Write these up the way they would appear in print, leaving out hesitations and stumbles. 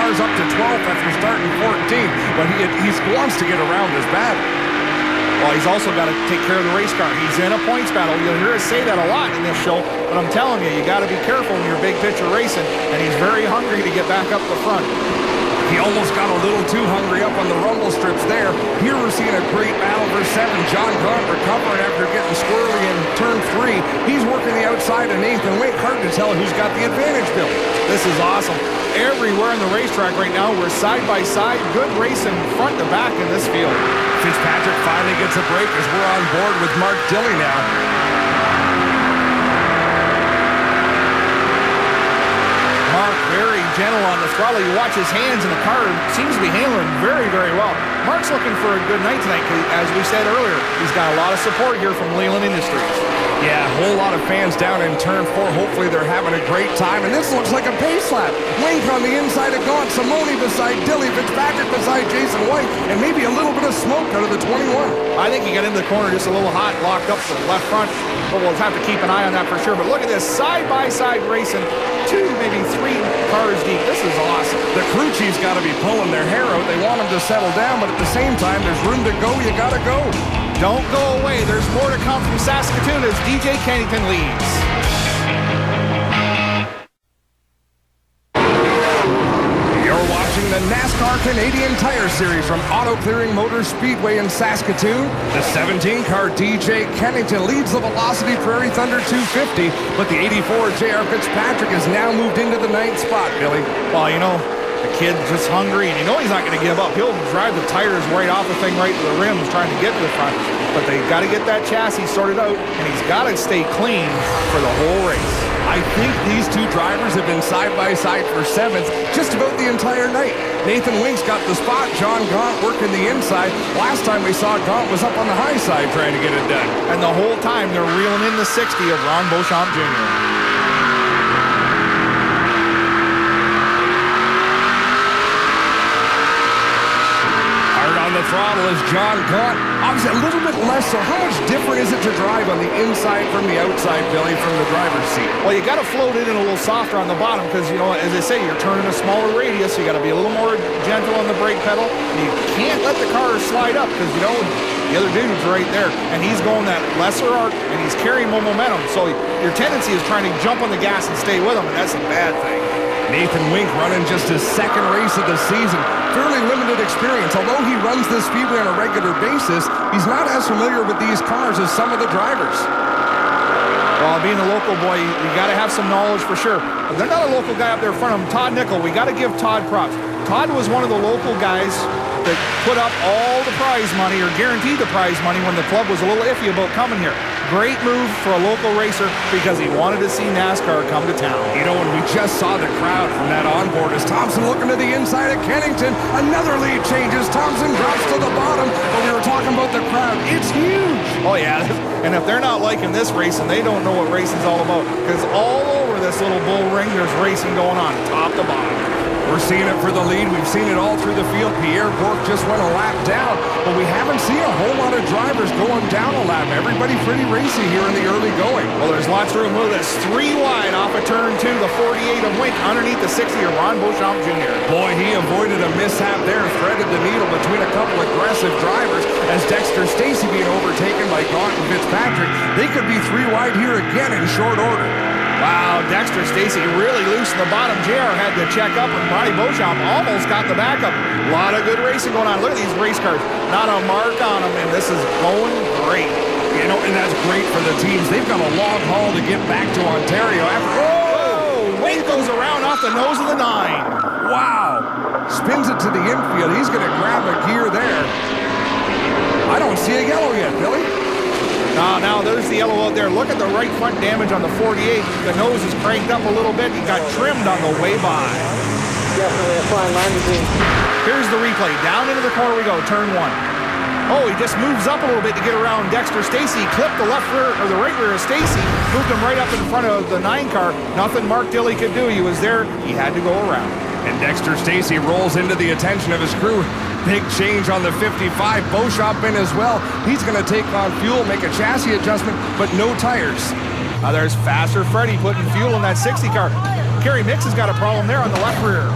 cars up to 12th after starting 14th, but he wants to get around this battle. Well, he's also got to take care of the race car. He's in a points battle. You'll hear us say that a lot in this show, but I'm telling you, you got to be careful when you're big picture racing, and he's very hungry to get back up the front. He almost got a little too hungry up on the rumble strips there. Here we're seeing a great battle for 7. John Gaunt recovering after getting squirrely in turn 3. He's working the outside of Nathan Weenk. Hard to tell who's got the advantage, Bill. This is awesome. Everywhere in the racetrack right now, we're side by side. Good racing front to back in this field. Fitzpatrick finally gets a break as we're on board with Mark Dilley now. Mark very gentle on the throttle. You watch his hands in the car, seems to be handling very, very well. Mark's looking for a good night tonight because, as we said earlier, he's got a lot of support here from Leyland Industries. Yeah, a whole lot of fans down in turn 4. Hopefully they're having a great time. And this looks like a pace lap. Weenk on the inside of Gaunt, Simone beside Dilley, Fitzpatrick beside Jason White, and maybe a little bit of smoke out of the 21. I think he got into the corner just a little hot, locked up to the left front. But we'll have to keep an eye on that for sure. But look at this side-by-side racing. 2, maybe 3 cars deep. This is awesome. The crew chief's got to be pulling their hair out. They want them to settle down, but at the same time, there's room to go. You got to go. Don't go away. There's more to come from Saskatoon as DJ Kennington leads. You're watching the NASCAR Canadian Tire Series from Auto Clearing Motors Speedway in Saskatoon. The 17-car DJ Kennington leads the Velocity Prairie Thunder 250, but the 84 J.R. Fitzpatrick has now moved into the 9th spot, Billy. Well, you know, the kid's just hungry, and you know he's not going to give up. He'll drive the tires right off the thing, right to the rims, trying to get to the front. But they've got to get that chassis sorted out, and he's got to stay clean for the whole race. I think these two drivers have been side-by-side for 7th just about the entire night. Nathan Weenk's got the spot. John Gaunt working the inside. Last time we saw Gaunt was up on the high side trying to get it done. And the whole time they're reeling in the 60 of Ron Beauchamp Jr. The throttle is John Gaunt. Obviously a little bit less, so how much different is it to drive on the inside from the outside, Billy, from the driver's seat? Well, you got to float it in a little softer on the bottom because, you know, as I say, you're turning a smaller radius, so you got to be a little more gentle on the brake pedal. You can't let the car slide up because, you know, the other dude's right there, and he's going that lesser arc, and he's carrying more momentum, so your tendency is trying to jump on the gas and stay with him, and that's a bad thing. Nathan Weenk running just his 2nd race of the season. Fairly limited experience. Although he runs this Speedway on a regular basis, he's not as familiar with these cars as some of the drivers. Well, being a local boy, you got to have some knowledge for sure. But they're not a local guy up there in front of him. Todd Nickel, we got to give Todd props. Todd was one of the local guys that put up all the prize money or guaranteed the prize money when the club was a little iffy about coming here. Great move for a local racer because he wanted to see NASCAR come to town. You know, when we just saw the crowd from that onboard as Thompson looking to the inside of Kennington, another lead changes. Thompson drops to the bottom, but we were talking about the crowd. It's huge. Oh, yeah. And if they're not liking this racing, they don't know what racing's all about because all over this little bull ring, there's racing going on top to bottom. We're seeing it for the lead. We've seen it all through the field. Pierre Bourque just went a lap down, but we haven't seen a whole lot of drivers going down a lap. Everybody pretty racy here in the early going. Well, there's lots of room. Look at this. 3 wide off of turn 2, the 48 of Weenk underneath the 60 of Ron Beauchamp Jr. Boy, he avoided a mishap there, threaded the needle between a couple aggressive drivers as Dexter Stacey being overtaken by Gaunt and Fitzpatrick. They could be 3 wide here again in short order. Wow, Dexter Stacey really loose in the bottom. JR had to check up, and Ronnie Beauchamp almost got the backup. A lot of good racing going on. Look at these race cars. Not a mark on them, and this is going great. You know, and that's great for the teams. They've got a long haul to get back to Ontario after... Oh! Weenk goes around off the nose of the 9. Wow! Spins it to the infield. He's going to grab a gear there. I don't see a yellow yet, Billy. Now there's the yellow out there. Look at the right front damage on the 48. The nose is cranked up a little bit. He got trimmed on the way by. Definitely a fine line between. Here's the replay. Down into the corner we go, turn 1. Oh, he just moves up a little bit to get around Dexter Stacey. Clipped the left rear, or the right rear of Stacey. Moved him right up in front of the 9 car. Nothing Mark Dilley could do. He was there. He had to go around. And Dexter Stacey rolls into the attention of his crew. Big change on the 55. Beauchamp in as well. He's going to take on fuel, make a chassis adjustment, but no tires. Now there's Faster Freddy putting fuel in that 60 car. Kerry Mix has got a problem there on the left rear.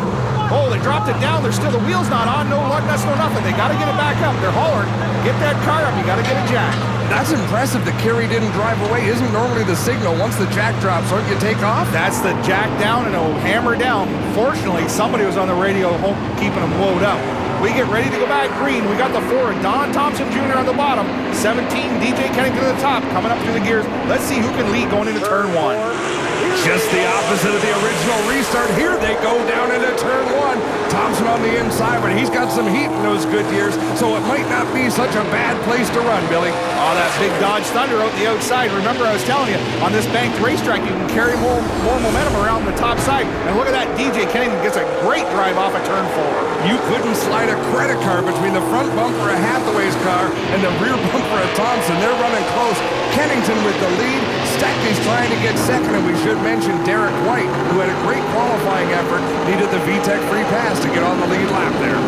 Oh, they dropped it down. There's still the wheels not on. No lug nuts, no nothing. They got to get it back up. They're hollering. Get that car up. You got to get it jacked. That's impressive that Kerry didn't drive away. Isn't normally the signal once the jack drops, don't you take off? That's the jack down and a hammer down. Fortunately, somebody was on the radio keeping them loaded up. We get ready to go back green. We got the 4 Don Thompson Jr. on the bottom. 17 DJ Kennington at the top, coming up through the gears. Let's see who can lead going into turn 1. Just the opposite of the original restart. Here they go down into turn 1. Thompson on the inside, but he's got some heat in those good years, so it might not be such a bad place to run, Billy. Oh, that big Dodge Thunder out the outside. Remember, I was telling you, on this banked racetrack, you can carry more momentum around the top side. And look at that, DJ Kennington gets a great drive off of turn 4. You couldn't slide a credit card between the front bumper of Hathaway's car and the rear bumper of Thompson. They're running close. Kennington with the lead. Steckley's trying to get second, and we should mention Derek White, who had a great qualifying effort, needed the VTEC free pass to get on the lead lap there.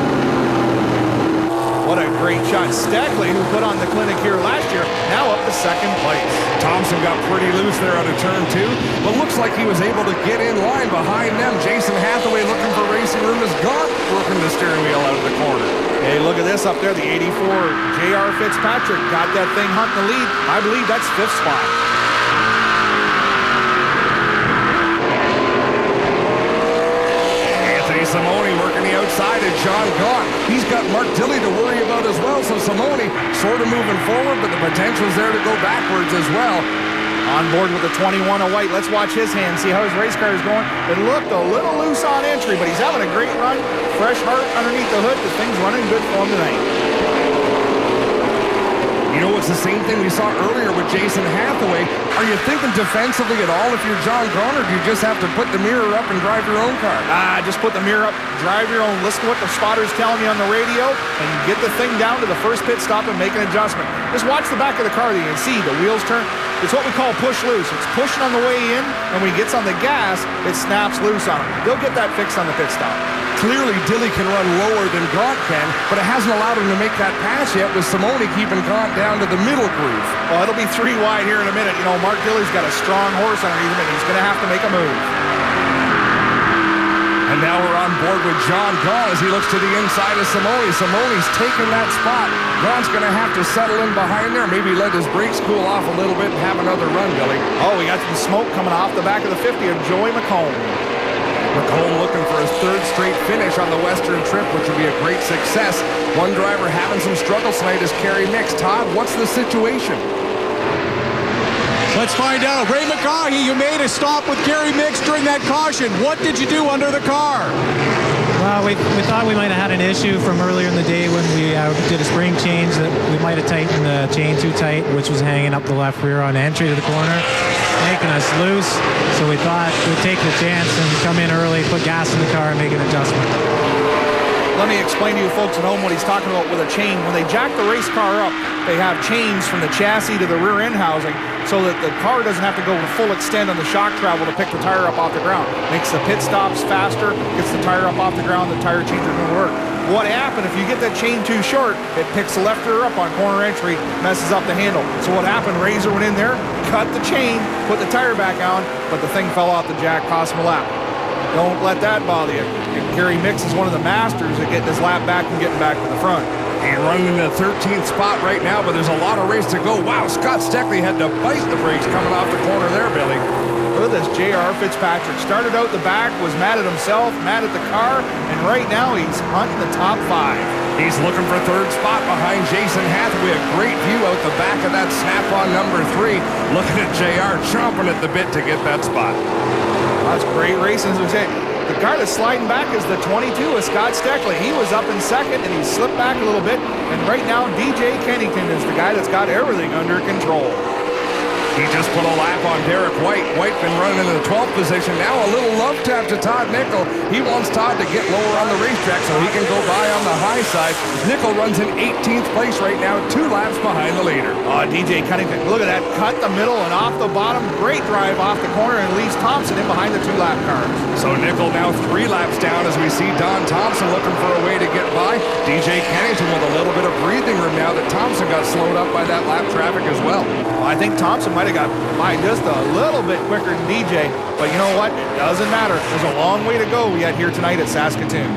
What a great shot. Steckley, who put on the clinic here last year, now up to second place. Thompson got pretty loose there out of turn 2, but looks like he was able to get in line behind them. Jason Hathaway, looking for racing room, is gone, working the steering wheel out of the corner. Hey, look at this up there. The 84 J.R. Fitzpatrick got that thing hunting the lead. I believe that's 5th spot. Simone working the outside of John Gaunt. He's got Mark Tilley to worry about as well, so Simone sort of moving forward, but the potential's there to go backwards as well. On board with the 21 of White. Let's watch his hand, see how his race car is going. It looked a little loose on entry, but he's having a great run. Fresh heart underneath the hood. The thing's running good for him tonight. You know, it's the same thing we saw earlier with Jason Hathaway. Are you thinking defensively at all if you're John Gaunt, or do you just have to put the mirror up and drive your own car? Just put the mirror up, drive your own. Listen to what the spotter's telling you on the radio, and get the thing down to the first pit stop and make an adjustment. Just watch the back of the car. You can see the wheels turn. It's what we call push loose. It's pushing on the way in, and when he gets on the gas, it snaps loose on him. They'll get that fixed on the pit stop. Clearly, Dilly can run lower than Gaunt can, but it hasn't allowed him to make that pass yet, with Simone keeping Gaunt down to the middle groove. Well, it'll be 3 wide here in a minute. You know, Mark Dilly's got a strong horse underneath him, and he's going to have to make a move. And now we're on board with John Gaunt as he looks to the inside of Simone. Simone's taking that spot. Gaunt's going to have to settle in behind there, maybe let his brakes cool off a little bit and have another run, Billy. Oh, we got some smoke coming off the back of the 50 of Joey McComb. McComb looking for his 3rd straight finish on the Western trip, which would be a great success. One driver having some struggles tonight is Kerry Mix. Todd, what's the situation? Let's find out. Ray McCaughey, you made a stop with Kerry Mix during that caution. What did you do under the car? Well, we thought we might have had an issue from earlier in the day when we did a spring change, that we might have tightened the chain too tight, which was hanging up the left rear on entry to the corner, making us loose. So we thought we'd take the chance and come in early, put gas in the car, and make an adjustment. Let me explain to you folks at home what he's talking about with a chain. When they jack the race car up, they have chains from the chassis to the rear end housing so that the car doesn't have to go to full extent on the shock travel to pick the tire up off the ground. Makes the pit stops faster, gets the tire up off the ground, the tire changer doesn't work. What happened, if you get that chain too short, it picks the left rear up on corner entry, messes up the handle. So what happened, Razor went in there, cut the chain, put the tire back on, but the thing fell off the jack, cost him a lap. Don't let that bother you. And Kerry Mix is one of the masters at getting his lap back and getting back to the front. He's running in the 13th spot right now, but there's a lot of race to go. Wow, Scott Steckley had to bite the brakes coming off the corner there, Billy. Look at this J.R. Fitzpatrick. Started out the back, was mad at himself, mad at the car, and right now he's hunting the top 5. He's looking for 3rd spot behind Jason Hathaway. A great view out the back of that snap-on number 3. Looking at JR chomping at the bit to get that spot. That's great racing, as we say. The car that's sliding back is the 22 of Scott Steckley. He was up in 2nd, and he slipped back a little bit. And right now, DJ Kennington is the guy that's got everything under control. He just put a lap on Derek White. White been running in the 12th position. Now a little love tap to Todd Nickel. He wants Todd to get lower on the racetrack so he can go by on the high side. Nickel runs in 18th place right now, 2 laps behind the leader. DJ Kennington, look at that. Cut the middle and off the bottom. Great drive off the corner and leaves Thompson in behind the 2 lap cars. So Nickel now 3 laps down as we see Don Thompson looking for a way to get by. DJ Kennington with a little bit of breathing room now that Thompson got slowed up by that lap traffic as well. I think Thompson might have got by just a little bit quicker than DJ. But you know what? It doesn't matter. There's a long way to go yet here tonight at Saskatoon.